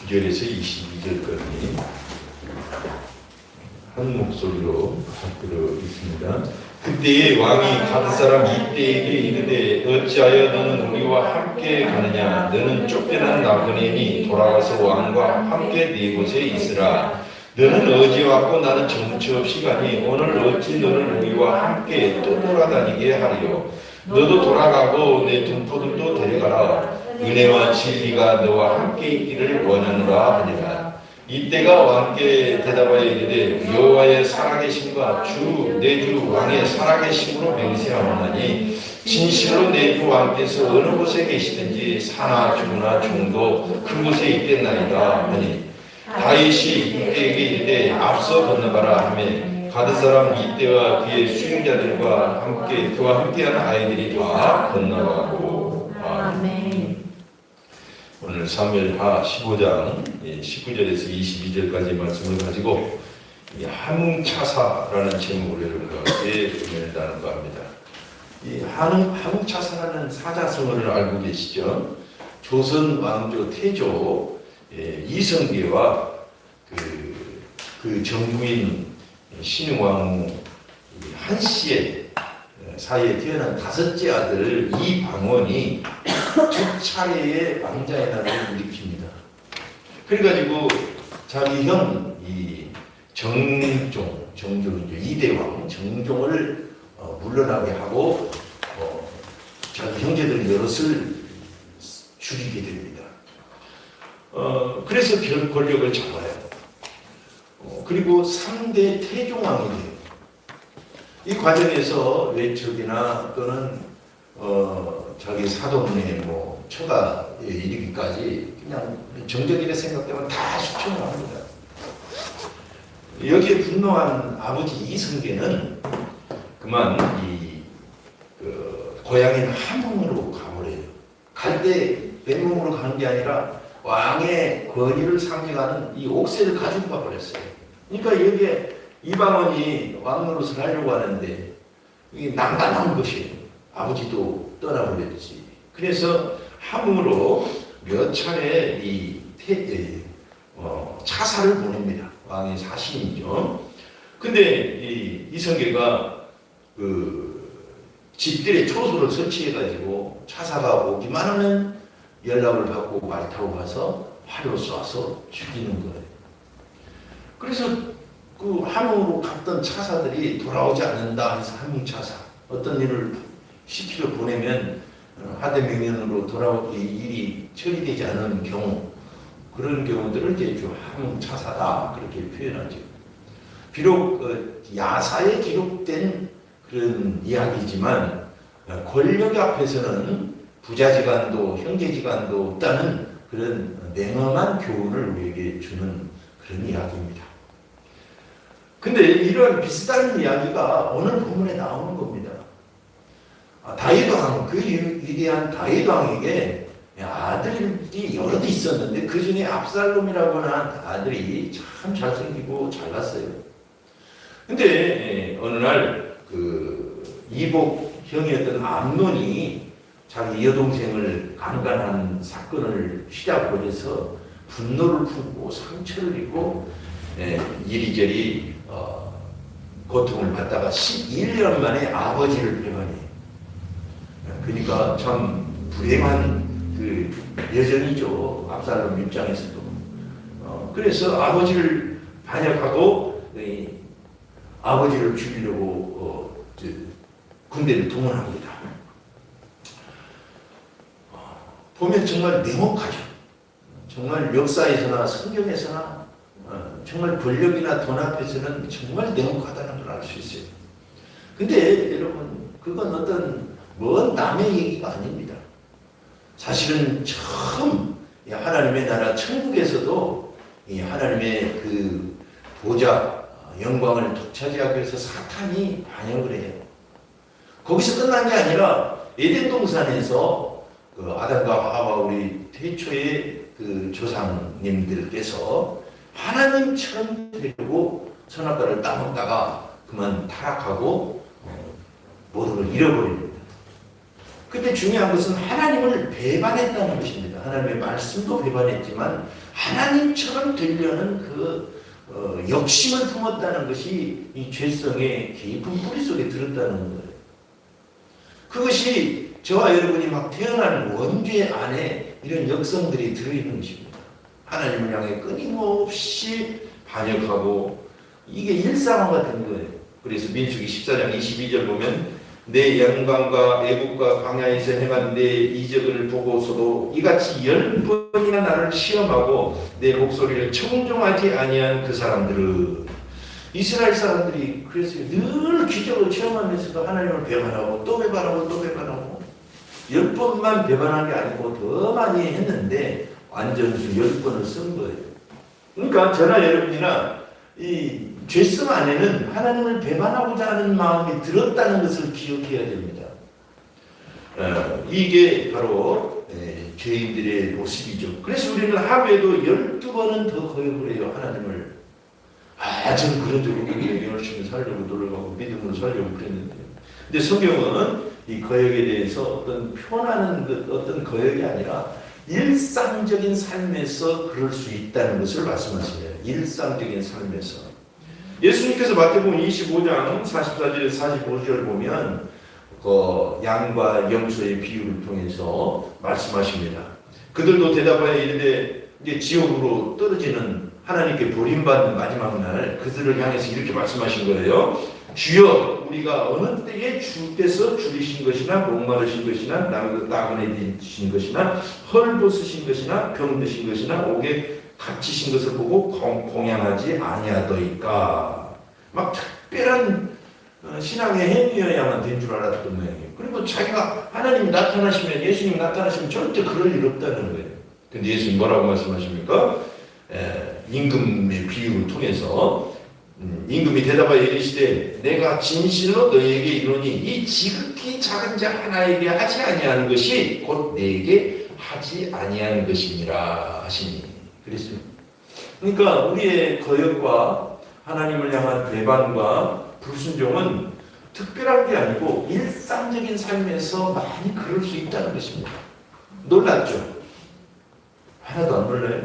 19절에서 22절까지 한 목소리로 들어 있습니다. 그때에 왕이 가드 사람 이때에게 이르되 어찌하여 너는 우리와 함께 가느냐? 너는 쫓겨난 나그네니 돌아가서 왕과 함께 네 곳에 있으라. 너는 어제 왔고 나는 정처 없이 가니 오늘 어찌 너는 우리와 함께 또 돌아다니게 하리요? 너도 돌아가고 내 동포들도 데려가라. 은혜와 진리가 너와 함께 있기를 원하노라 하니라. 이때가 왕께 대답하여 이르되 여호와의 살아계심과 내 주 왕의 살아계심으로 맹세하노니 진실로 내 주 왕께서 어느 곳에 계시든지 사나 주나 종도 그곳에 있겠나이다 하니 다윗이 이때에게 이르되 앞서 건너가라 하며 가드 사람 이때와 그의 수용자들과 함께 그와 함께하는 아이들이 다 건너가고. 아멘. 오늘 사무엘하 15장 19절에서 22절까지 말씀을 가지고 함흥차사라는 제목으로 여러분과 함께 은혜를 나눌까 합니다. 이 함흥차사라는 사자성어를 알고 계시죠? 조선 왕조 태조 이성계와 그 정부인 신흥왕후 한씨의 사이에 태어난 다섯째 아들 이방원이 두 차례의 왕자의 날을 일으킵니다. 그래가지고 자기 형 정종이죠. 이대왕 정종을 물러나게 하고 자기 형제들 여럿을 죽이게 됩니다. 그래서 권력을 잡아요. 그리고 3대 태종왕이 돼요. 이 과정에서 외척이나 또는 자기 사돈의 처가에 이르기까지 그냥 정적이라 생각되면 다 수청을 합니다. 여기에 분노한 아버지 이성계는 그만 고향인 함흥으로 가버려요. 갈 때 맨몸으로 가는 게 아니라 왕의 권위를 상징하는 이 옥새를 가지고 가버렸어요. 그러니까 여기에 이방원이 왕 노릇을 하려고 하는데 이게 난감한 것이에요. 아버지도 떠나버렸지. 그래서 함흥으로 몇 차례 차사를 보냅니다. 왕의 사신이죠. 근데 이성계가 집들의 초소를 설치해가지고 차사가 오기만 하면 연락을 받고 말 타고 가서 활로 쏴서 죽이는 거예요. 그래서 그 함흥으로 갔던 차사들이 돌아오지 않는다 해서 함흥차사 어떤 일을 시키러 보내면 하대명령으로 돌아오기 일이 처리되지 않은 경우 그런 경우들을 이제 함흥차사다 그렇게 표현하죠. 비록 야사에 기록된 그런 이야기지만 권력 앞에서는 부자지간도 형제지간도 없다는 그런 냉엄한 교훈을 우리에게 주는 그런 이야기입니다. 근데 이런 비슷한 이야기가 오늘 본문에 나오는 겁니다. 다윗왕, 그 위대한 다윗왕에게 아들이 여럿 있었는데 그 중에 압살롬이라고 하는 아들이 참 잘생기고 잘났어요. 근데 어느 날 이복 형이었던 암논이 자기 여동생을 강간한 사건을 시작으로 해서 분노를 품고 상처를 입고 이리저리 고통을 받다가 11년 만에 아버지를 배반해요. 그러니까 참 불행한 여정이죠. 압살롬 입장에서도. 그래서 아버지를 반역하고 아버지를 죽이려고 군대를 동원합니다. 보면 정말 냉혹하죠. 정말 역사에서나 성경에서나 정말 권력이나 돈 앞에서는 정말 냉혹하다는 걸 알 수 있어요. 근데 여러분 그건 어떤 먼 남의 얘기가 아닙니다. 사실은 처음 하나님의 나라 천국에서도 하나님의 그 보좌 영광을 독차지하기 위해서 사탄이 반역을 해요. 거기서 끝난 게 아니라 에덴 동산에서 아담과 하와 우리 태초의 그 조상님들께서 하나님처럼 되려고 선악과를 따먹다가 그만 타락하고 모든 걸 잃어버립니다. 근데 중요한 것은 하나님을 배반했다는 것입니다. 하나님의 말씀도 배반했지만 하나님처럼 되려는 그 욕심을 품었다는 것이 이 죄성의 깊은 뿌리 속에 들었다는 거예요. 그것이 저와 여러분이 막 태어난 원죄 안에 이런 역성들이 들어있는 것입니다. 하나님을 향해 끊임없이 반역하고 이게 일상화가 된 거예요. 그래서 민수기 14장 22절 보면 내 영광과 애국과 광야에서 행한 내 이적을 보고서도 이같이 10번이나 나를 시험하고 내 목소리를 청종하지 아니한 그 사람들은 이스라엘 사람들이 그래서 늘 기적을 체험하면서도 하나님을 배반하고 또 배반하고 또 배반하고 10번만 배반한 게 아니고 더 많이 했는데 완전수 10번을 쓴 거예요. 그러니까 저나 여러분이나 이 죄성 안에는 하나님을 배반하고자 하는 마음이 들었다는 것을 기억해야 됩니다. 이게 바로 죄인들의 모습이죠. 그래서 우리는 하루에도 12번은 더 거역을 해요. 하나님을. 저는 그런 적이 없는데 열심히 살려고 노력하고 믿음으로 살려고 그랬는데. 근데 성경은 이 거역에 대해서 어떤 표현하는 어떤 거역이 아니라 일상적인 삶에서 그럴 수 있다는 것을 말씀하시네요. 일상적인 삶에서. 예수님께서 마태복음 25장 44절에서 45절 보면 그 양과 염소의 비유를 통해서 말씀하십니다. 그들도 대답하여 이르되 이제 지옥으로 떨어지는 하나님께 버림받는 마지막 날 그들을 향해서 이렇게 말씀하신 거예요. 주여 우리가 어느 때에 주께서 죽이신 것이나 목마르신 것이나 나그네 드신 것이나 헐벗으신 것이나 병드신 것이나 옥에 갇히신 것을 보고 공양하지 아니하더이까. 막 특별한 신앙의 행위여야만 된 줄 알았던 모양이에요. 그리고 자기가 하나님이 나타나시면 예수님이 나타나시면 절대 그럴 일 없다는 거예요. 근데 예수님 뭐라고 말씀하십니까? 임금의 비유를 통해서 임금이 대답하여 이르시되 내가 진실로 너희에게 이르노니 이 지극히 작은 자 하나에게 하지 아니하는 것이 곧 내게 하지 아니하는 것이니라 하시니. 그랬습니다. 그러니까 우리의 거역과 하나님을 향한 배반과 불순종은 특별한 게 아니고 일상적인 삶에서 많이 그럴 수 있다는 것입니다. 놀랐죠? 하나도 안 놀라요?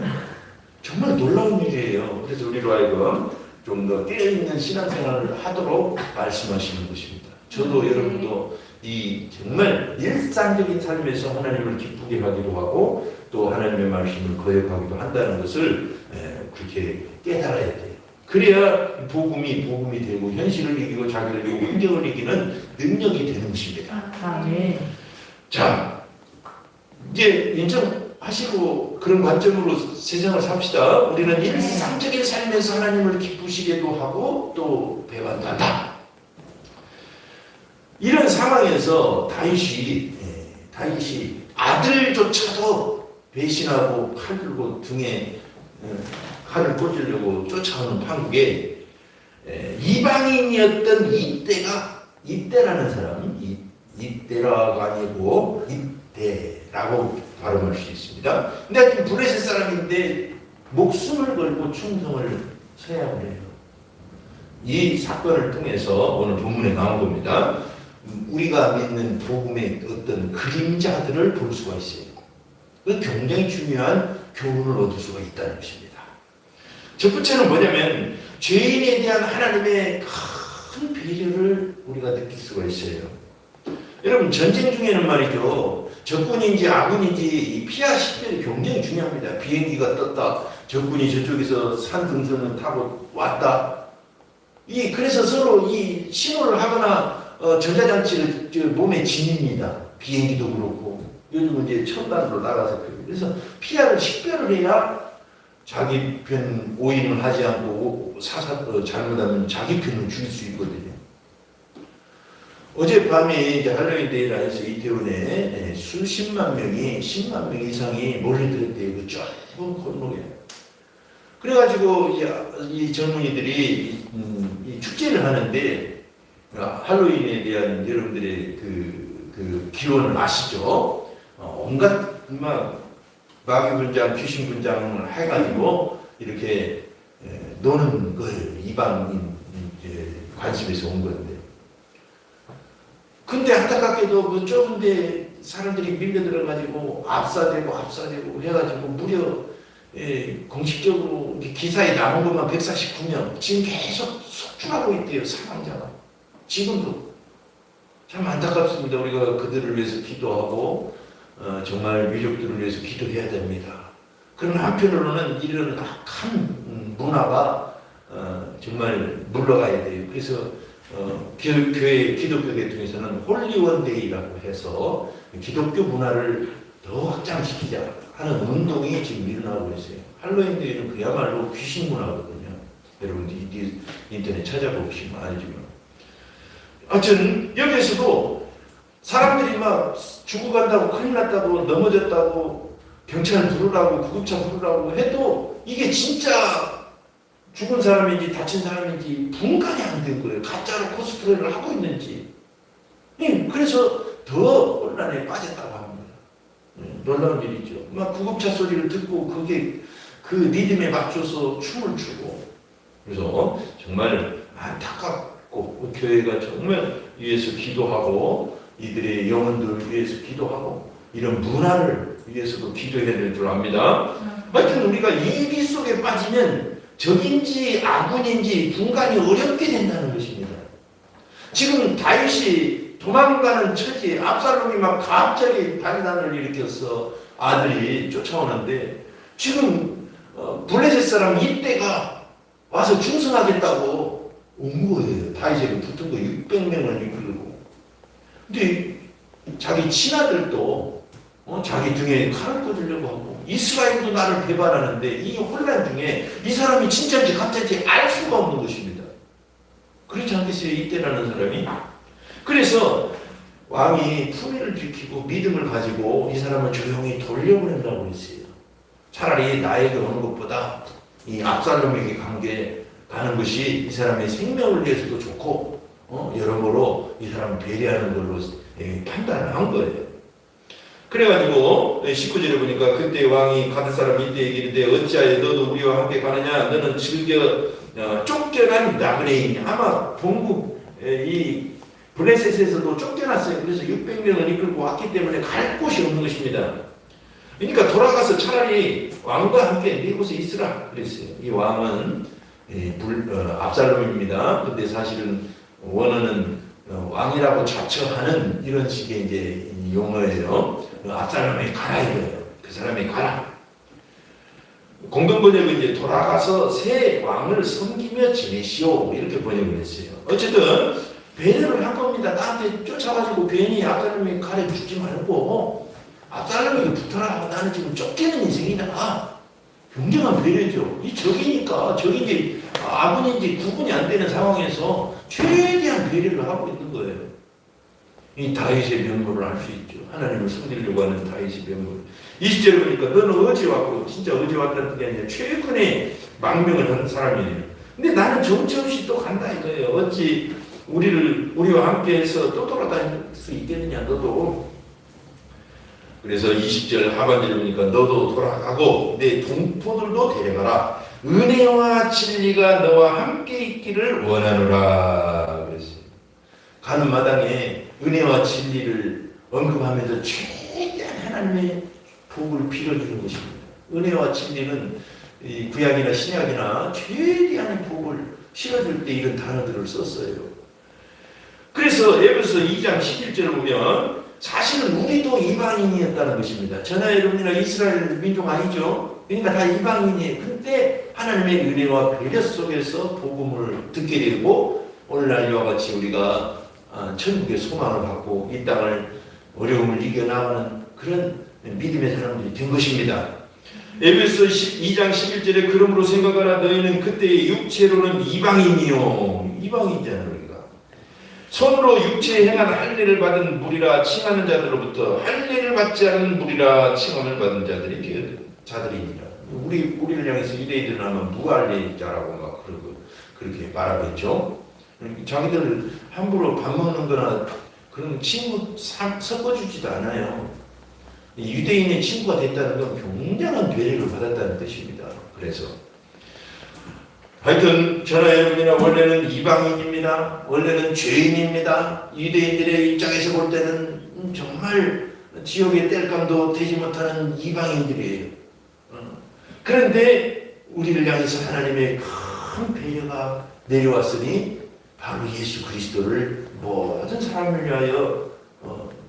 정말 놀라운 일이에요. 그래서 우리로 하여금 좀 더 깨어있는 신앙생활을 하도록 말씀하시는 것입니다. 저도 여러분도 이 정말 일상적인 삶에서 하나님을 기쁘게 하기도 하고 또 하나님의 말씀을 거역하기도 한다는 것을 그렇게 깨달아야 돼요. 그래야 복음이 되고 현실을 이기고 자기를 이기고 환경을 이기는 능력이 되는 것입니다. 자, 이제 인정하시고 그런 관점으로 세상을 삽시다. 우리는 일상적인 삶에서 하나님을 기쁘시게도 하고 또 배반도 한다. 이런 상황에서 다윗이 아들조차도 배신하고 칼 들고 등에 칼을 꽂으려고 쫓아오는 판국에 이방인이었던 이때라는 사람, 이때라고 아니고 이때라고 발음할 수 있습니다. 근데 하여튼 블레셋 사람인데 목숨을 걸고 충성을 서약을 해요. 이 사건을 통해서 오늘 본문에 나온 겁니다. 우리가 믿는 복음의 어떤 그림자들을 볼 수가 있어요. 그 굉장히 중요한 교훈을 얻을 수가 있다는 것입니다. 첫 번째는 뭐냐면 죄인에 대한 하나님의 큰 배려를 우리가 느낄 수가 있어요. 여러분 전쟁 중에는 말이죠. 적군인지 아군인지 피하 식별이 굉장히 중요합니다. 비행기가 떴다. 적군이 저쪽에서 산 등선을 타고 왔다. 그래서 서로 이 신호를 하거나 전자장치를 몸에 지닙니다. 비행기도 그렇고 요즘은 이제 첨단으로 나가서 그래서 피하를 식별을 해야 자기 편 오인을 하지 않고 잘못하면 자기 편을 죽일 수 있거든요. 어젯밤에 이제 할로윈 데이라 해서 이태원에 수십만 명이 10만 명 이상이 몰려들었대요. 그 좁은 골목에. 그래가지고 이 젊은이들이 이 축제를 하는데 할로윈에 대한 여러분들의 그 기원을 아시죠? 온갖 마귀 분장, 귀신 분장을 해가지고 이렇게 노는 거예요. 이방인 관심에서 온 건데. 근데 안타깝게도 그 좁은데 사람들이 밀려들어가지고 압사되고 해가지고 무려 공식적으로 기사에 나온 것만 149명 지금 계속 속출하고 있대요. 사망자가 지금도. 참 안타깝습니다. 우리가 그들을 위해서 기도하고 정말 유족들을 위해서 기도해야 됩니다. 그런 한편으로는 이런 악한 문화가 정말 물러가야 돼요. 그래서 교회 기독교 계통에서는 홀리원데이라고 해서 기독교 문화를 더 확장시키자 하는 운동이 지금 일어나고 있어요. 할로윈데이는 그야말로 귀신 문화거든요. 여러분들이 인터넷 찾아보시면 알지만. 하여튼 여기에서도 사람들이 막 죽어간다고 큰일 났다고 넘어졌다고 경찰 부르라고 구급차 부르라고 해도 이게 진짜 죽은 사람인지 다친 사람인지 분간이 안 된 거예요. 가짜로 코스프레를 하고 있는지. 그래서 더 혼란에 빠졌다고 합니다. 놀라운 일이죠. 막 구급차 소리를 듣고 그게 그 리듬에 맞춰서 춤을 추고. 그래서 정말 안타깝고 교회가 정말 위해서 기도하고 이들의 영혼들을 위해서 기도하고 이런 문화를 위해서도 기도해야 될 줄 압니다. 하여튼 우리가 이기 속에 빠지면 적인지 아군인지 분간이 어렵게 된다는 것입니다. 지금 다윗이 도망가는 처지에 압살롬이 막 갑자기 반란을 일으켜서 아들이 쫓아오는데 지금 블레셋 사람 이때가 와서 충성하겠다고 온 거예요. 다윗에게 붙은 거 600명을 이끌고. 근데 자기 친아들도 자기 등에 칼을 꽂으려고 하고 이스라엘도 나를 배반하는데 이 혼란 중에 이 사람이 진짜인지 가짜인지 알 수가 없는 것입니다. 그렇지 않겠어요? 이때라는 사람이. 그래서 왕이 품위를 지키고 믿음을 가지고 이 사람을 조용히 돌려보낸다고 했어요. 차라리 나에게 오는 것보다 이 압살롬에게 가는 것이 이 사람의 생명을 위해서도 좋고 여러모로 이 사람을 배려하는 걸로 판단을 한 거예요. 그래가지고 19절에 보니까 그때 왕이 가드 사람 이때에게 이르되 어찌하여 너도 우리와 함께 가느냐 너는 즐겨 쫓겨난 나그네이니. 아마 본국 이 블레셋에서도 쫓겨났어요. 그래서 600명을 이끌고 왔기 때문에 갈 곳이 없는 것입니다. 그러니까 돌아가서 차라리 왕과 함께 네 곳에 있으라 그랬어요. 이 왕은 압살롬입니다. 근데 사실은 원어는 왕이라고 자처하는 이런 식의 이제 용어예요. 압살롬에 가라 이거예요. 그 사람에 가라. 공동 번역은 이제 돌아가서 새 왕을 섬기며 지내시오 이렇게 번역을 했어요. 어쨌든 배려를 한 겁니다. 나한테 쫓아가지고 괜히 압살롬에 가래 죽지 말고 압살롬에게 붙어라. 나는 지금 쫓기는 인생이다. 굉장한 배려죠. 이 적이니까 적인지 아군인지 구분이 안 되는 상황에서 최대한 배려를 하고 있는 거예요. 이 다윗의 면모를 알 수 있죠. 하나님을 섬기려고 하는 다윗의 면모. 20절에 보니까 너는 어제 왔고 진짜 어제 왔다는 게 아니라 최근에 망명을 하는 사람이에요. 근데 나는 정처없이 또 간다 이거예요. 어찌 우리와 함께해서 또 돌아다닐 수 있겠느냐 너도. 그래서 20절 하반절에 보니까 너도 돌아가고 내 동포들도 데려가라. 은혜와 진리가 너와 함께 있기를 원하노라 그랬어요. 가는 마당에 은혜와 진리를 언급하면서 최대한 하나님의 복을 빌어주는 것입니다. 은혜와 진리는 이 구약이나 신약이나 최대한의 복을 실어줄 때 이런 단어들을 썼어요. 그래서 에베소 2장 11절을 보면 사실은 우리도 이방인이었다는 것입니다. 저나 여러분이나 이스라엘 민족 아니죠. 그러니까 다 이방인이에요. 근데 하나님의 은혜와 배려 속에서 복음을 듣게 되고 오늘날 이와 같이 우리가 천국의 소망을 갖고 이 땅을 어려움을 이겨나가는 그런 믿음의 사람들이 된 것입니다. 에베소 2장 11절에 그러므로 생각하라 너희는 그때의 육체로는 이방인이요. 이방인이잖아요. 손으로 육체에 행한 할례를 받은 무리라 칭하는 자들로부터 할례를 받지 않은 무리라 칭함을 받은 자들이니라. 우리를 향해서 유대인들은 아마 무할례자라고 막 그렇게 말하겠죠. 자기들 함부로 밥 먹는 거나 그런 친구 섞어주지도 않아요. 유대인의 친구가 됐다는 건 굉장한 배려를 받았다는 뜻입니다. 그래서 하여튼 저나 여러분이나 원래는 이방인입니다. 원래는 죄인입니다. 유대인들의 입장에서 볼 때는 정말 지옥의 땔감도 되지 못하는 이방인들이에요. 그런데 우리를 향해서 하나님의 큰 배려가 내려왔으니 바로 예수 그리스도를 모든 사람을 위하여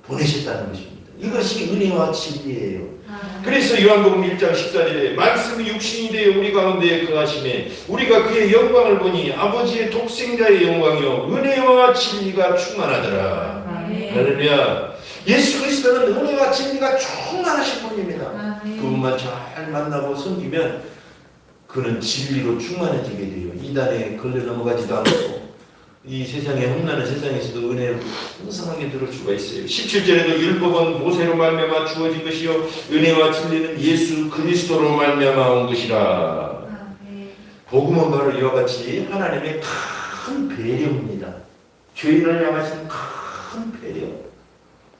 보내셨다는 것입니다. 이것이 은혜와 진리예요. 그래서 요한복음 1장 14절에 말씀이 육신이 되어 우리 가운데 거하심에 우리가 그의 영광을 보니 아버지의 독생자의 영광이요 은혜와 진리가 충만하더라. 할렐루야. 예수 그리스도는 은혜와 진리가 충만하신 분입니다. 그분만 잘 만나고 섬기면 그는 진리로 충만해지게 돼요. 이단에 걸려 넘어가지도 않고 이 세상에 험난한 세상에서도 은혜를 풍성하게 들을 수가 있어요. 17절에도 율법은 모세로 말미암아 주어진 것이요 은혜와 진리는 예수 그리스도로 말미암아 온 것이라. 복음은 바로 이와 같이 하나님의 큰 배려입니다. 죄인을 향하신 큰 배려.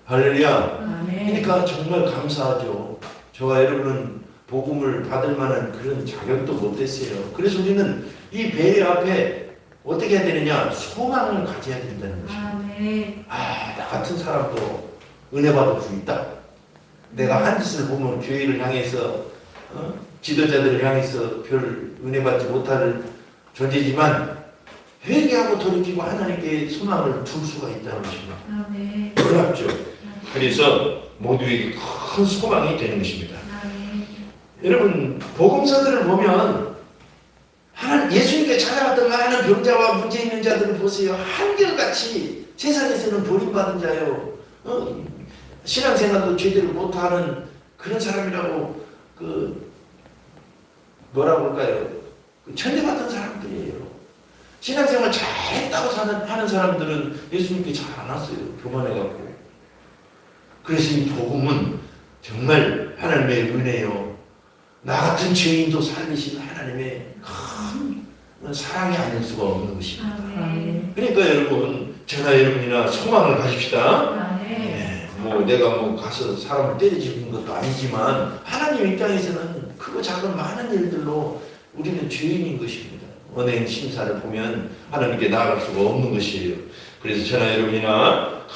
할렐루야. 그러니까 정말 감사하죠. 저와 여러분은 복음을 받을 만한 그런 자격도 못했어요. 그래서 우리는 이 배려 앞에 어떻게 해야 되느냐? 소망을 가져야 된다는 것입니다. 나 같은 사람도 은혜 받을 수 있다. 내가 한 짓을 보면 교회를 향해서 지도자들을 향해서 별 은혜 받지 못할 존재지만 회개하고 돌이키고 하나님께 소망을 둘 수가 있다는 것입니다. 놀랍죠. 그래서 모두에게 큰 소망이 되는 것입니다. 여러분 복음서들을 보면 예수님께 찾아왔던 많은 병자와 문제 있는 자들을 보세요. 한결같이 세상에서는 버림받은 자요. 신앙생활도 제대로 못하는 그런 사람이라고 뭐라고 할까요? 천대받던 사람들이에요. 신앙생활 잘했다고 하는 사람들은 예수님께 잘 안 왔어요. 교만해갖고. 그래서 이 복음은 정말 하나님의 은혜요. 나 같은 죄인도 살리신 하나님의 큰 사랑이 아닐 수가 없는 것입니다. 그러니까 여러분, 저나 여러분이나 소망을 가집시다. 내가 가서 사람을 때려잡는 것도 아니지만 하나님 입장에서는 크고 작은 많은 일들로 우리는 죄인인 것입니다. 언행 심사를 보면 하나님께 나아갈 수가 없는 것이에요. 그래서 저나 여러분이나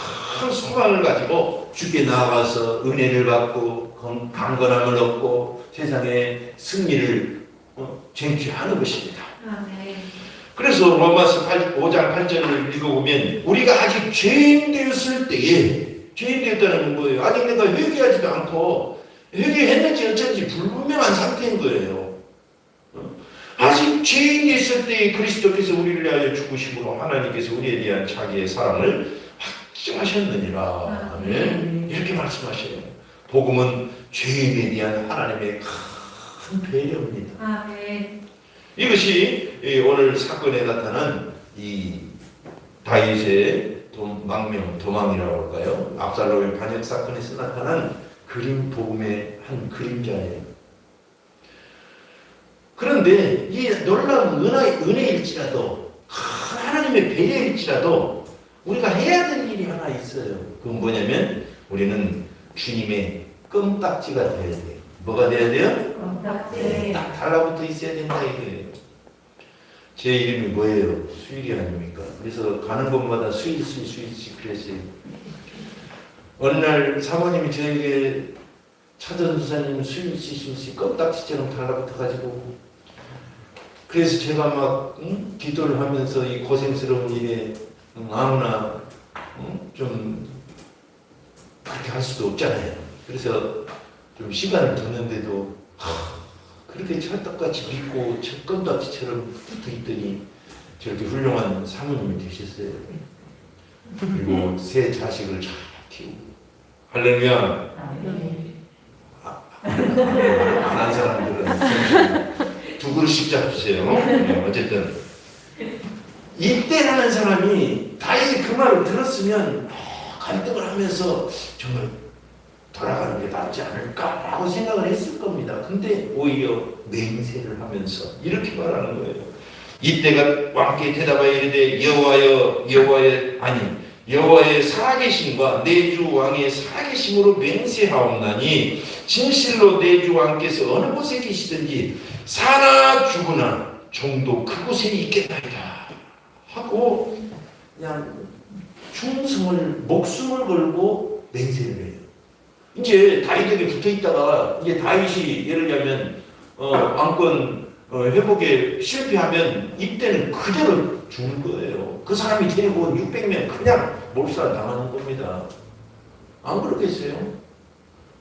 큰 소망을 가지고 주께 나아가서 은혜를 받고 강건함을 얻고 세상의 승리를 쟁취하는 것입니다. 그래서 로마서 5장 8절을 읽어보면 우리가 아직 죄인 되었을 때에 죄인 되었다는 건 뭐예요? 아직 내가 회개하지도 않고 회개했는지 어쩐지 불분명한 상태인 거예요. 아직 죄인이 있을 때 그리스도께서 우리를 위하여 죽으심으로 하나님께서 우리에 대한 자기의 사랑을 확증하셨느니라. 아멘. 이렇게 말씀하셔요. 복음은 죄인에 대한 하나님의 큰 배려입니다. 이것이 오늘 사건에 나타난 이 다윗의 도망이라고 할까요? 압살롬의 반역 사건에서 나타난 그림 복음의 한 그림자예요. 그런데 이 놀라운 은혜일지라도 하나님의 배려일지라도 우리가 해야 될 일이 하나 있어요. 그건 뭐냐면 우리는 주님의 껌딱지가 되어야 돼요. 뭐가 되어야 돼요? 껌딱지. 딱 달라붙어 있어야 된다 이거예요. 제 이름이 뭐예요? 수일이 아닙니까? 그래서 가는 곳마다 수일씨 그랬어요. 어느 날 사모님이 저에게 차전도사님 수일씨 껌딱지처럼 달라붙어가지고 그래서 제가 막 기도를 하면서 이 고생스러운 일에 아무나 좀 그렇게 할 수도 없잖아요. 그래서 좀 시간을 뒀는데도 그렇게 찰떡같이 믿고 껌딱지처럼 붙어있더니 저렇게 훌륭한 사모님이 되셨어요. 그리고 새 자식을 잘 키우고 할렐루야. 안 한 사람들은 두 그릇씩 잡으세요. 어쨌든 이때라는 사람이 다윗이 그 말을 들었으면 갈등을 하면서 정말 돌아가는 게 낫지 않을까라고 생각을 했을 겁니다. 근데 오히려 맹세를 하면서 이렇게 말하는 거예요. 이때가 왕께 대답하여 이르되 여호와의 살아계심과 내 주 왕의 살아계심으로 맹세하옵나니 진실로 내 주 왕께서 어느 곳에 계시든지 사나 죽으나 종도 그곳에 있겠나이다 하고 그냥 목숨을 걸고 맹세를 해요. 이제 다윗에게 붙어 있다가 이제 다윗이 예를 들면 왕권 회복에 실패하면 이때는 그대로 죽는 거예요. 그 사람이 데리고 온 600명 그냥 몰살 당하는 겁니다. 안 그렇겠어요?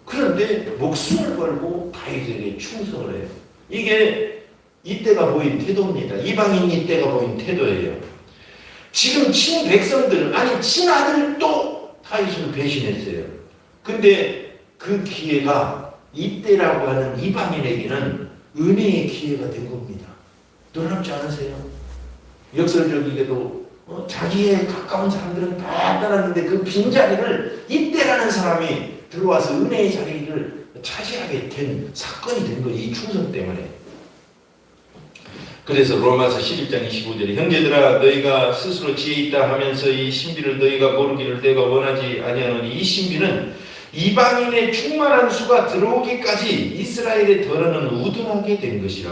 그런데 목숨을 걸고 다윗에게 충성을 해요. 이게 이때가 보인 태도입니다. 이방인 이때가 보인 태도예요. 지금 친백성들, 아니 친아들도 다윗을 배신했어요. 근데 그 기회가 이때라고 하는 이방인에게는 은혜의 기회가 된 겁니다. 놀랍지 않으세요? 역설적이게도 자기의 가까운 사람들은 다 떠났는데 그 빈자리를 이때라는 사람이 들어와서 은혜의 자리를 차지하게 된 사건이 된 거예요. 이 충성 때문에. 그래서 로마서 11장 25절에 형제들아 너희가 스스로 지혜 있다 하면서 이 신비를 너희가 모르기를 내가 원하지 아니하노니 이 신비는 이방인의 충만한 수가 들어오기까지 이스라엘의 덜어는 우둔하게 된 것이라.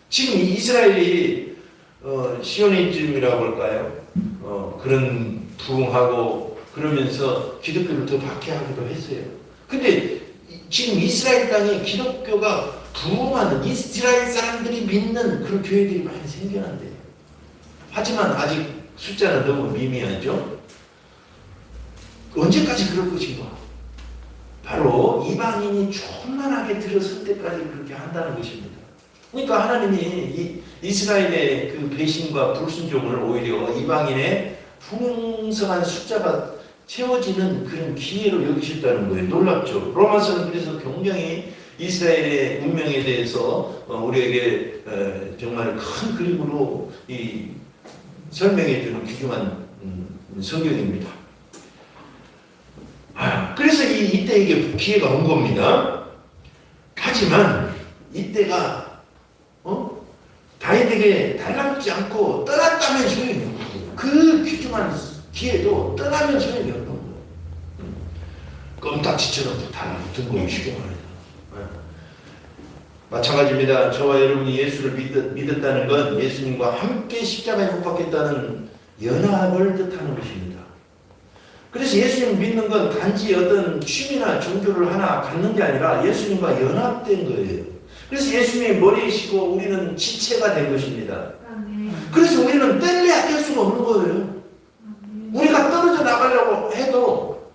지금 이스라엘이 시오니즘이라고 할까요? 그런 부흥하고 그러면서 기독교를 더 박해하기도 했어요. 근데 지금 이스라엘 땅에 기독교가 부흥하는 이스라엘 사람들이 믿는 그런 교회들이 많이 생겨난대요. 하지만 아직 숫자는 너무 미미하죠. 언제까지 그럴 것인가? 바로 이방인이 충만하게 들어설 때까지 그렇게 한다는 것입니다. 그러니까 하나님이 이스라엘의 그 배신과 불순종을 오히려 이방인의 풍성한 숫자가 채워지는 그런 기회로 여기셨다는 거예요. 놀랍죠. 로마서는 그래서 굉장히 이스라엘의 운명에 대해서 우리에게 정말 큰 그림으로 설명해 주는 귀중한 성경입니다. 그래서 이때에게 기회가 온 겁니다. 하지만 이때가 다윗에게 달라붙지 않고 떠났다면 소용이 없는 거예요. 그 귀중한 기회도 떠나면 소용이 없는 거예요. 껌딱지처럼 달라붙은 거예요. 쉽게 말해서. 마찬가지입니다. 저와 여러분이 예수를 믿었다는 건 예수님과 함께 십자가에 못 박혔다는 연합을 뜻하는 것입니다. 그래서 예수님을 믿는 건 단지 어떤 취미나 종교를 하나 갖는 게 아니라 예수님과 연합된 거예요. 그래서 예수님이 머리이시고 우리는 지체가 된 것입니다. 그래서 우리는 뗄래야 뗄 수가 없는 거예요. 우리가 떨어져 나가려고 해도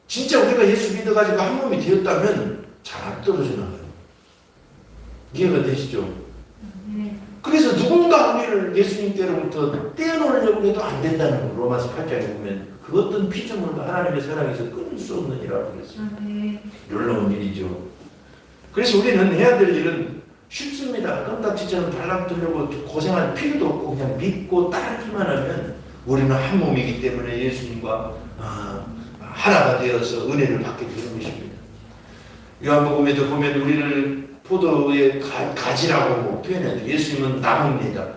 진짜 우리가 예수 믿어가지고 한 몸이 되었다면 잘 안 떨어져 나가요. 이해가 되시죠? 그래서 누군가 우리를 예수님께로부터 떼어놓으려고 해도 안 된다는 거. 로마서 8장에 보면 그 어떤 피조물도 하나님의 사랑에서 끊을 수 없느니라고 그랬어요. 놀라운 일이죠. 그래서 우리는 해야 될 일은 쉽습니다. 껌딱지처럼 달라붙으려고 고생할 필요도 없고 그냥 믿고 따르기만 하면 우리는 한 몸이기 때문에 예수님과 하나가 되어서 은혜를 받게 되는 것입니다. 요한복음에도 보면 우리를 포도의 가지라고 표현해요. 예수님은 나무입니다.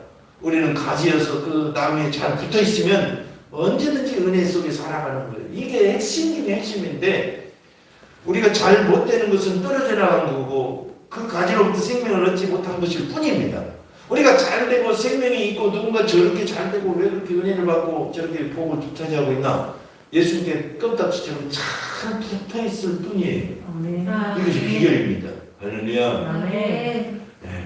우리는 가지여서 그 나무에 잘 붙어 있으면 언제든지 은혜 속에 살아가는 거예요. 이게 핵심 중에 핵심인데 우리가 잘 못 되는 것은 떨어져 나간 거고 그 가지로부터 생명을 얻지 못한 것일 뿐입니다. 우리가 잘 되고 생명이 있고 누군가 저렇게 잘 되고 왜 그렇게 은혜를 받고 저렇게 복을 차지하고 있나? 예수님께 껌딱지처럼 잘 붙어 있을 뿐이에요. 이것이 비결입니다. 할렐루야. 네.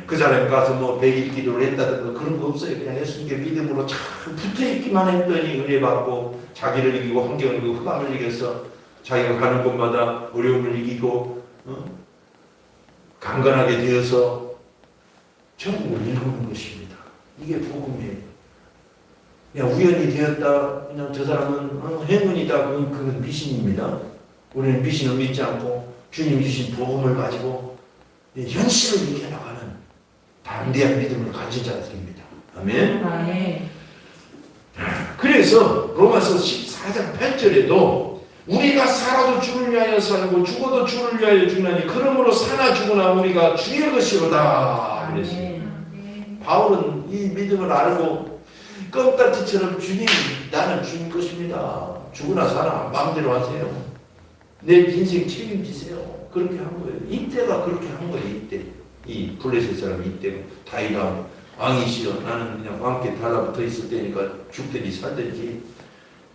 그 사람이 가서 뭐 100일 기도를 했다든가 그런 거 없어요. 그냥 예수님께 믿음으로 잘 붙어있기만 했더니 은혜 받고 자기를 이기고 환경을 이기고 흑암을 이겨서 자기가 가는 곳마다 어려움을 이기고 강건하게 되어서 천국을 이루는 것입니다. 이게 복음이에요. 그냥 우연히 되었다. 그냥 저 사람은 행운이다. 그건 미신입니다. 우리는 미신을 믿지 않고 주님 주신 복음을 가지고 현실을 이겨나가는 담대한 믿음을 가진 자들입니다. 아멘. 그래서 로마서 14장 8절에도 우리가 살아도 주를 위하여 살고 죽어도 주를 위하여 죽나니 그러므로 사나 죽으나 우리가 주의 것이로다 그랬어요. 바울은 이 믿음을 알고 껌딱지처럼 주님 나는 주님 것입니다. 죽으나 사나 마음대로 하세요. 내 인생 책임지세요. 그렇게 한 거예요. 이때가 그렇게 한 거예요. 이때 이 블레셋 사람 이때가 다윗왕 왕이시여 나는 그냥 왕께 달라붙어 있을 때니까 죽든지 살든지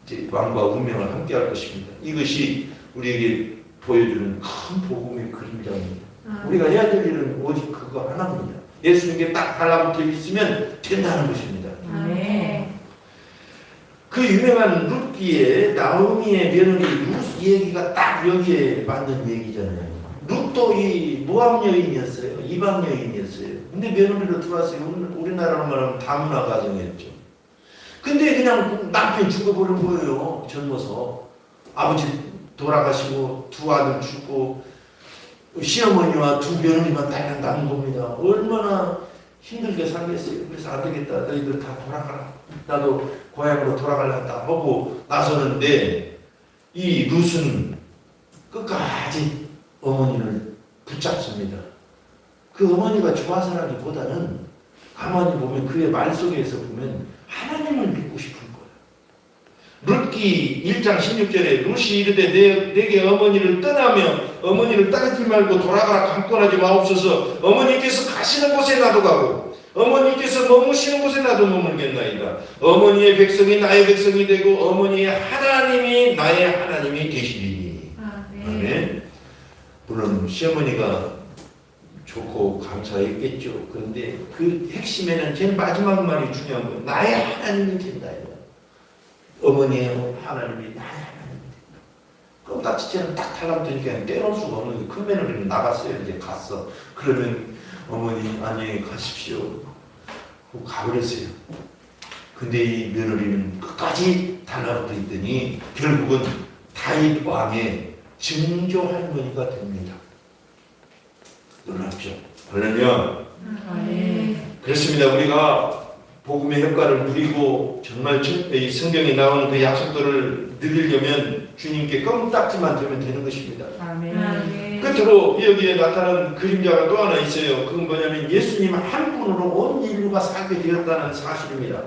이제 왕과 운명을 함께할 것입니다. 이것이 우리에게 보여주는 큰 복음의 그림자입니다. 우리가 해야 될 일은 오직 그거 하나입니다. 예수님께 딱 달라붙어 있으면 된다는 것입니다. 아멘. 그 유명한 룻기에 나오미의 며느리 룻 얘기가 딱 여기에 맞는 얘기잖아요. 룻도 이 모함 여인이었어요. 이방 여인이었어요. 근데 며느리로 들어왔어요. 우리나라로 말하면 다문화 가정이었죠. 근데 그냥 남편이 죽어버린 거예요. 젊어서. 아버지 돌아가시고 두 아들 죽고 시어머니와 두 며느리만 딸랑 남은 겁니다. 얼마나 힘들게 살겠어요. 그래서 안 되겠다. 너희들 다 돌아가라. 나도 고향으로 돌아가려다 하고 나서는데 이 룻은 끝까지 어머니를 붙잡습니다. 그 어머니가 좋아서라기보다는 가만히 보면 그의 말 속에서 보면 하나님을 믿고 싶은 거예요. 룻기 1장 16절에 룻이 이르되 내게 어머니를 떠나며 어머니를 따르지 말고 돌아가라 강권하지 마옵소서. 어머니께서 가시는 곳에 나도 가고 어머니께서 머무시는 곳에 나도 머물겠나이다. 어머니의 백성이 나의 백성이 되고 어머니의 하나님이 나의 하나님이 되시리니. 아멘. 물론 시어머니가 좋고 감사했겠죠. 그런데 그 핵심에는 제일 마지막 말이 중요한 거예요. 나의 하나님이 된다. 어머니의 하나님이 나의 하나님이 된다. 그럼 딱지처럼 딱 달라붙으니까 떼놓을 수가 없는 큰 며느리는 나갔어요. 이제 갔어. 그러면 어머니 안녕히 가십시오. 하고 가버렸어요. 근데 이 며느리는 끝까지 달라붙어 있더니 결국은 다윗 왕의 증조 할머니가 됩니다. 놀랍죠? 할렐루야. 그렇습니다. 우리가 복음의 효과를 누리고 정말 이 성경에 나오는 그 약속들을 누리려면 주님께 껌딱지만 되면 되는 것입니다. 아멘. 끝으로 여기에 나타난 그림자가 또 하나 있어요. 그건 뭐냐면 예수님 한 분으로 온 인류가 살게 되었다는 사실입니다.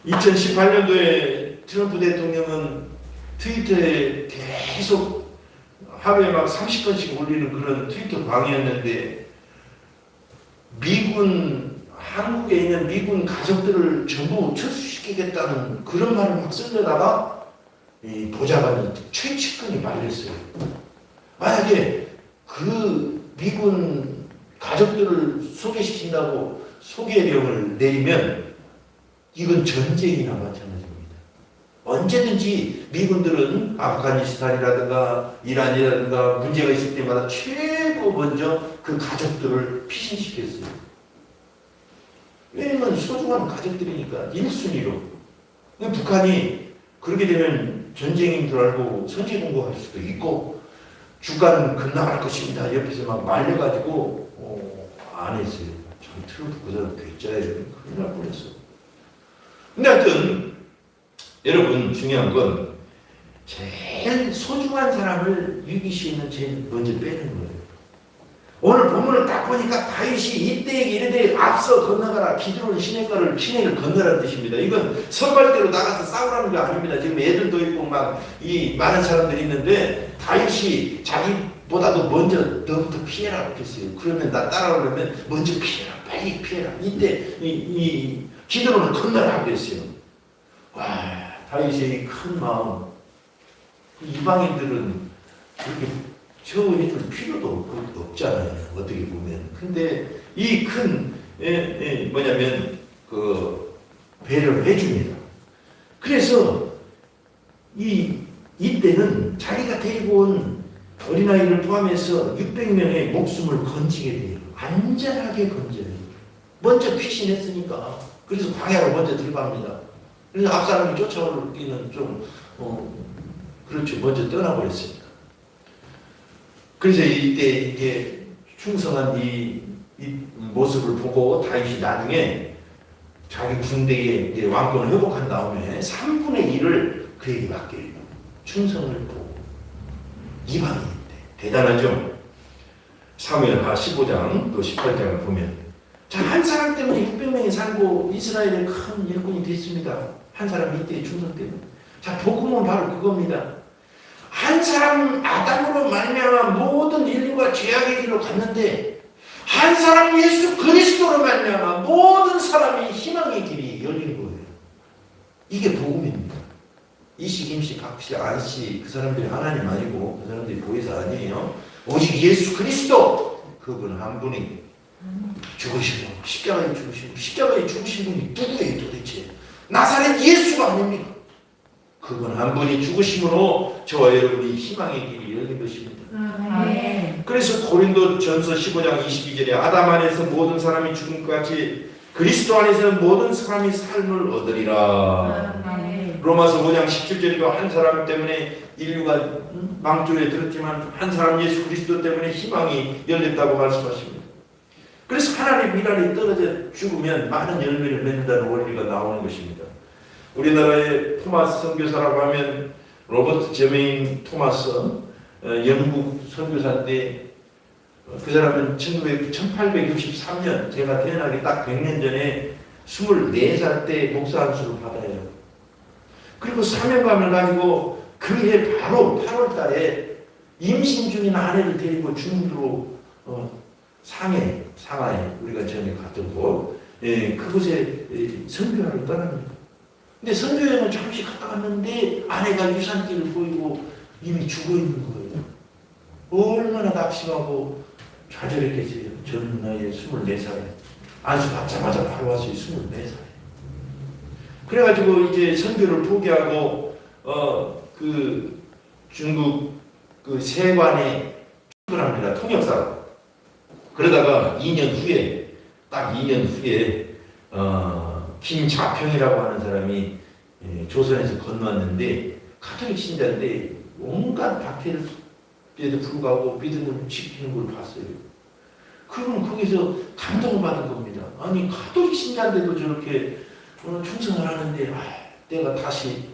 2018년도에 트럼프 대통령은 트위터에 계속 하루에 막 30건씩 올리는 그런 트위터 방이었는데 한국에 있는 미군 가족들을 전부 철수시키겠다는 그런 말을 막 쓰려다가 이 보좌관이 최측근이 말렸어요. 만약에 그 미군 가족들을 소개시킨다고 소개령을 내리면 이건 전쟁이나 마찬가지입니다. 언제든지 미군들은 아프가니스탄이라든가 이란이라든가 문제가 있을 때마다 최고 먼저 그 가족들을 피신시켰어요. 왜냐면 소중한 가족들이니까 1순위로. 북한이 그렇게 되면 전쟁인 줄 알고 선제 공격할 수도 있고 주가는 급락할 것입니다. 옆에서 막 말려가지고 안 했어요. 참 트럼프 그대로 괴짜예요. 큰일 날 뻔했어. 근데 하여튼 여러분 중요한 건 제일 소중한 사람을 위기시에는 제일 먼저 빼는 거예요. 오늘 본문을 딱 보니까 다윗이 이때에게 이르되 앞서 건너가라. 기드론 시내를 건너라는 뜻입니다. 이건 선발대로 나가서 싸우라는 게 아닙니다. 지금 애들도 있고 막 이 많은 사람들이 있는데 다윗이 자기보다도 먼저 너부터 피해라 그랬어요. 그러면 나 따라오려면 먼저 피해라. 빨리 피해라. 이때 이 기드론을 건너라 그랬어요. 와, 다윗의 큰 마음. 이방인들은 그렇게 처해줄 필요도 없잖아요. 어떻게 보면. 근데 이 큰 뭐냐면 그 배려를 해줍니다. 그래서 이때는 자기가 데리고 온 어린아이를 포함해서 600명의 목숨을 건지게 돼요. 안전하게 건져요. 먼저 피신했으니까. 그래서 광야로 먼저 들어갑니다. 그래서 앞사람이 쫓아오기는 좀 그렇죠. 먼저 떠나버렸으니까. 그래서 이때 이게 충성한 이 모습을 보고 다윗이 나중에 자기 군대에 이제 왕권을 회복한 다음에 3분의 1을 그에게 맡겨요. 충성을 보고 이방인인데 대단하죠. 사무엘하 15장 또 18장을 보면 자, 한 사람 때문에 600명이 살고 이스라엘의 큰 일꾼이 됐습니다. 한 사람 이때의 충성 때문에. 자, 복음은 바로 그겁니다. 한 사람 아담으로 말미암아 모든 인류가 죄악의 길로 갔는데 한 사람 예수 그리스도로 말미암아 모든 사람이 희망의 길이 열린 거예요. 이게 복음입니다. 이씨, 김씨, 각씨, 안씨 그 사람들이 하나님 아니고 그 사람들이 보혜사 아니에요. 오직 예수 그리스도 그분 한 분이 죽으시고 십자가에 죽으시고 십자가에 죽으신 분이 누구예요 도대체? 나사렛 예수가 아닙니까? 그분 한 분이 죽으심으로 저와 여러분이 희망의 길이 열린 것입니다. 아멘. 그래서 고린도전서 15장 22절에 아담 안에서 모든 사람이 죽음까지 그리스도 안에서는 모든 사람이 삶을 얻으리라. 아멘. 로마서 5장 17절에도 한 사람 때문에 인류가 망조에 들었지만 한 사람 예수 그리스도 때문에 희망이 열렸다고 말씀하십니다. 그래서 하나님의 미랄이 떨어져 죽으면 많은 열매를 맺는다는 원리가 나오는 것입니다. 우리나라의 토마스 선교사라고 하면 로버트 제메인 토마스 영국 선교사인데 그 사람은 1863년 제가 태어나기 딱 100년 전에 24살 때 목사 안수를 받아요. 그리고 사명감을 가지고 그해 바로 8월 달에 임신 중인 아내를 데리고 중부로 상하이 우리가 전에 갔던 곳 그곳에 선교하러 떠납니다. 근데 선교여행을 잠시 갔다 왔는데 아내가 유산기를 보이고 이미 죽어 있는 거예요. 얼마나 낙심하고 좌절했겠어요. 젊은 나이에 24살에 안수 받자마자 바로 와서 24살에 그래가지고 이제 선교를 포기하고 그 중국 그 세관에 출근합니다. 통역사로. 그러다가 2년 후에 딱 2년 후에 김자평이라고 하는 사람이 조선에서 건너왔는데 가톨릭 신자인데 온갖 박해에도 불구하고 믿음을 지키는 걸 봤어요. 그분 거기서 감동을 받은 겁니다. 아니 가톨릭 신자인데도 저렇게 충성을 하는데 내가 다시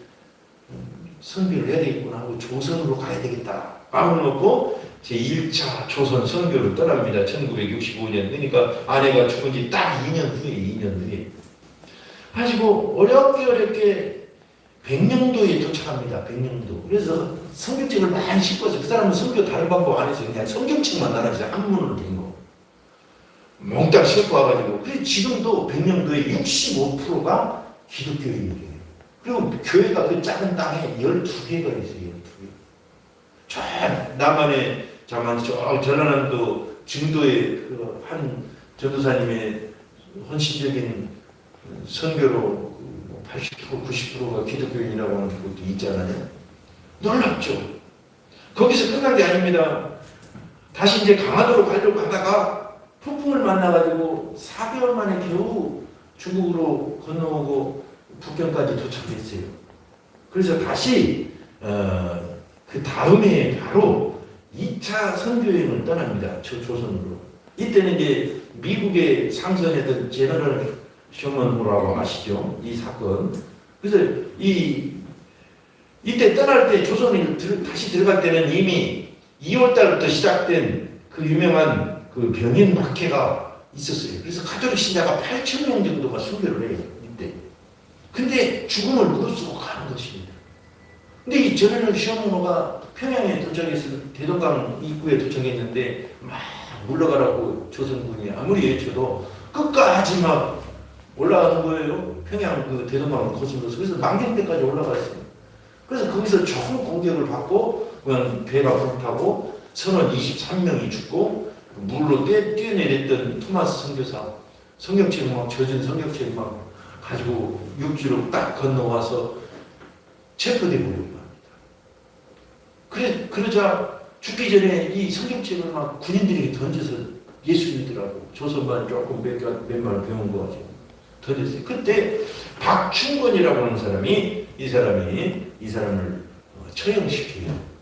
선교를 해야 되겠구나 하고 조선으로 가야 되겠다 마음을 먹고 제1차 조선 선교를 떠납니다. 1965년 그러니까 아내가 죽은 지 딱 2년 후에 가지고 어렵게 백령도에 도착합니다. 백령도. 그래서 성경책을 많이 싣고서 그 사람은 선교 다른 방법 안 해서 그냥 성경책만 나눠서 한문으로 된 거. 몽땅 싣고 와가지고 그래서 지금도 백령도의 65%가 기독교인이에요. 그리고 교회가 그 작은 땅에 12개가 있어요. 12개. 저 남한에 저 전라남도 증도에 그 한 전도사님의 헌신적인 선교로 80% 90%가 기독교인이라고 하는 것도 있잖아요. 놀랍죠. 거기서 끝난 게 아닙니다. 다시 이제 강화도로 가려고 하다가 폭풍을 만나가지고 4개월 만에 겨우 중국으로 건너오고 북경까지 도착했어요. 그래서 다시 그 다음에 바로 2차 선교여행을 떠납니다. 조선으로. 이때는 이제 미국에 상선했던 제너럴 셔먼호라고 아시죠? 이 사건. 그래서 이때 떠날 때 조선에 다시 들어갈 때는 이미 2월 달부터 시작된 그 유명한 그 병인 박해가 있었어요. 그래서 가톨릭 신자가 8,000명 정도가 순교를 해요. 이때. 근데 죽음을 무릅쓰고 가는 것입니다. 근데 이 제너럴 셔먼호가 평양에 도착해서 대동강 입구에 도착했는데 막 물러가라고 조선군이 아무리 외쳐도 끝까지 막 올라가는 거예요. 평양 그 대동강을 거슬러서. 그래서 망경대까지 올라갔어요. 그래서 거기서 총 공격을 받고 그냥 배가 불타고 선원 23명이 죽고 물로 뛰어내렸던 토마스 선교사 성경책 막 젖은 성경책 막 가지고 육지로 딱 건너와서 체포되고 합니다. 그러자 죽기 전에 이 성경책을 막 군인들에게 던져서 예수 믿으라고 조선반 조금 몇 말 배운 거 가지고 던졌어요. 그때 박충건이라고 하는 사람이 이 사람을 처형시켜요.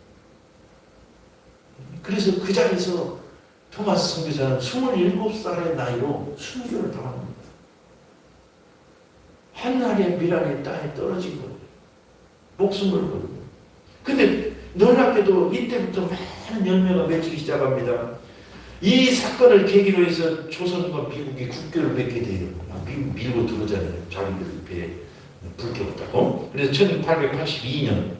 그래서 그 자리에서 토마스 선교사는 27살의 나이로 순교를 당합니다. 한날의 미랄이 땅에 떨어진 거예요. 목숨을 걸고. 근데 놀랍게도 이때부터 많은 열매가 맺히기 시작합니다. 이 사건을 계기로 해서 조선과 미국이 국교를 맺게 돼요. 미국 밀고 들어오잖아요. 자기들 배에 불 켜었다고. 그래서 1882년.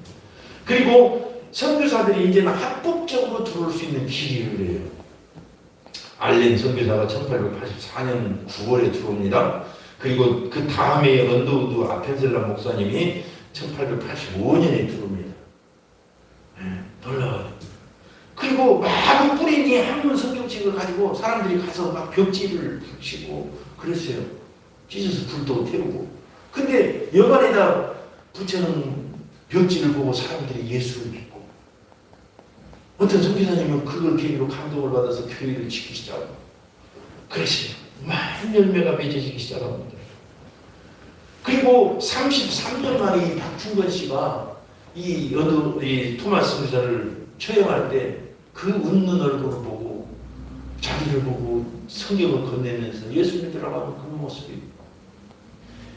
그리고 선교사들이 이제는 합법적으로 들어올 수 있는 길을 해요. 알렌 선교사가 1884년 9월에 들어옵니다. 그리고 그 다음에 언더우드 아펜셀라 목사님이 1885년에 들어옵니다. 놀라워요. 그리고 막 뿌리니 한문 성경책을 가지고 사람들이 가서 막 벽지를 붙이고 그랬어요. 찢어서 불도 태우고. 근데 여관에다 붙여놓은 벽지를 보고 사람들이 예수를 믿고, 어떤 선교사님은 그걸 계기로 감동을 받아서 교회를 지키기 시작하고 그랬어요. 많은 열매가 맺어지기 시작합니다. 그리고 33년 만에 이 박충건 씨가 이 토마스 선교사를 처형할 때 그 웃는 얼굴을 보고 자기를 보고 성경을 건네면서 예수 믿으라고 하는 그 모습이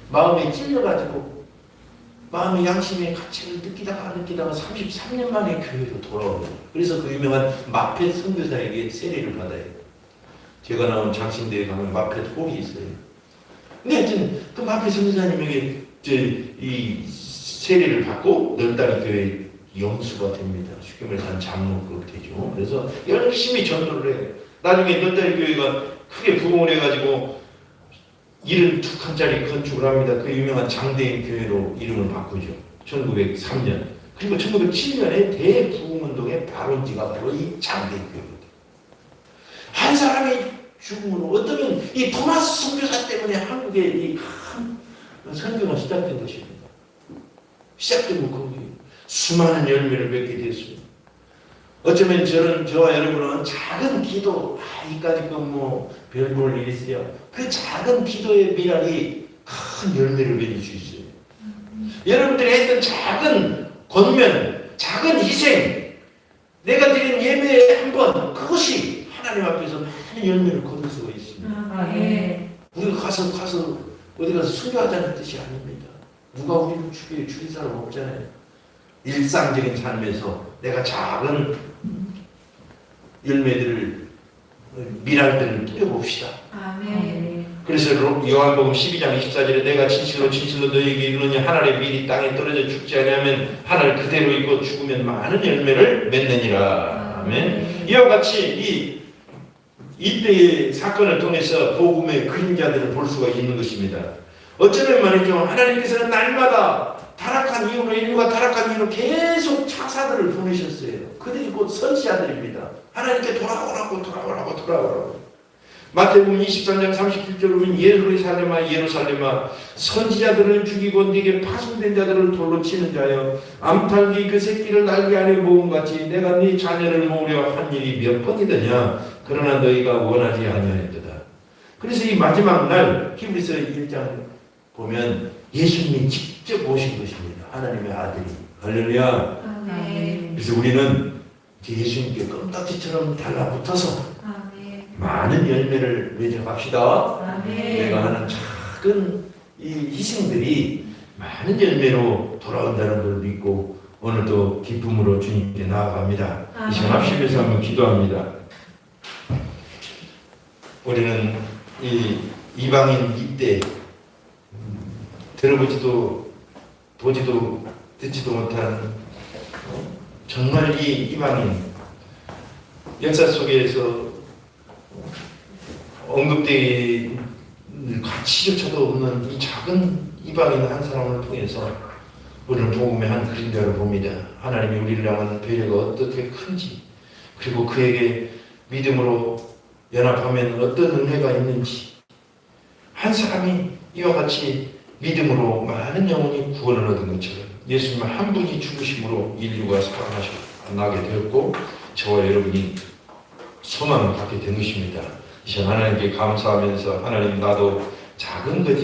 마음에 찔려가지고 마음의 양심의 가치를 느끼다가 33년 만에 교회로 돌아오는, 그래서 그 유명한 마펫 선교사에게 세례를 받아요. 제가 나온 장신대에 가면 마펫 홀이 있어요. 근데 하여튼 그 마펫 선교사님에게 이 세례를 받고 널다리 교회 영수가 됩니다. 쉽게 말해서 한 장로급 되죠. 그래서 열심히 전도를 해요. 나중에 널다리 교회가 크게 부흥을 해가지고 72칸짜리 건축을 합니다. 그 유명한 장대인 교회로 이름을 바꾸죠. 1903년. 그리고 1907년에 대부흥운동의 발원지가 바로 이 장대인 교회입니다. 한 사람의 죽음으로, 어쩌면 이 토마스 선교사 때문에 한국의 이 큰 선교가 시작된 것입니다. 시작된 거기 수많은 열매를 맺게 되었습니다. 어쩌면 저와 여러분은 작은 기도, 이까지 별 볼 일이 있어요. 그 작은 기도의 미랄이 큰 열매를 맺을 수 있어요. 여러분들이 했던 작은 권면, 작은 희생, 내가 드린 예배 한 번, 그것이 하나님 앞에서 많은 열매를 거둘 수가 있습니다. 우리가 가서 어디 가서 순교하자는 뜻이 아닙니다. 누가 우리를 죽일 사람 없잖아요. 일상적인 삶에서 내가 작은 열매들을, 미랄들을 뿌려봅시다. 그래서 요한복음 12장 24절에 내가 진실로 너희에게 이르노니 한 알의 밀이 땅에 떨어져 죽지 아니하면 한 알 그대로 있고 죽으면 많은 열매를 맺느니라. 아멘. 이와 같이 이때의 사건을 통해서 복음의 그림자들을 볼 수가 있는 것입니다. 어쩌면 말이죠, 하나님께서는 날마다 인류가 타락한 이유로 계속 창사들을 보내셨어요. 그들이 곧 선지자들입니다. 하나님께 돌아오라고. 마태복음 23장 37절에 보면 예루살렘아 선지자들을 죽이고 네게 파송된 자들을 돌로 치는 자여, 암탉이 그 새끼를 날개 안에 모음같이 내가 네 자녀를 모으려 한 일이 몇 번이더냐. 그러나 너희가 원하지 아니하였도다. 그래서 이 마지막 날 히브리서 1장 보면 예수님이 직접 오신 것입니다. 하나님의 아들이. 할렐루야. 그래서 우리는 예수님께 껌딱지처럼 달라붙어서 많은 열매를 맺어갑시다. 내가 하는 작은 이 희생들이 많은 열매로 돌아온다는 걸 믿고 오늘도 기쁨으로 주님께 나아갑니다. 이 시간 합심해서 한번 기도합니다. 우리는 이 이방인 이때 들어보지도 보지도 듣지도 못한 정말 이 이방인 역사 속에서 언급될 가치조차도 없는 이 작은 이방인 한 사람을 통해서 우리는 복음의 한 그림자를 봅니다. 하나님이 우리를 향한 배려가 어떻게 큰지, 그리고 그에게 믿음으로 연합하면 어떤 은혜가 있는지, 한 사람이 이와 같이 믿음으로 많은 영혼이 구원을 얻은 것처럼 예수님 한 분이 죽으심으로 인류가 살아나게 되었고 저와 여러분이 소망을 갖게 된 것입니다. 이 시간 하나님께 감사하면서 하나님, 나도 작은 거지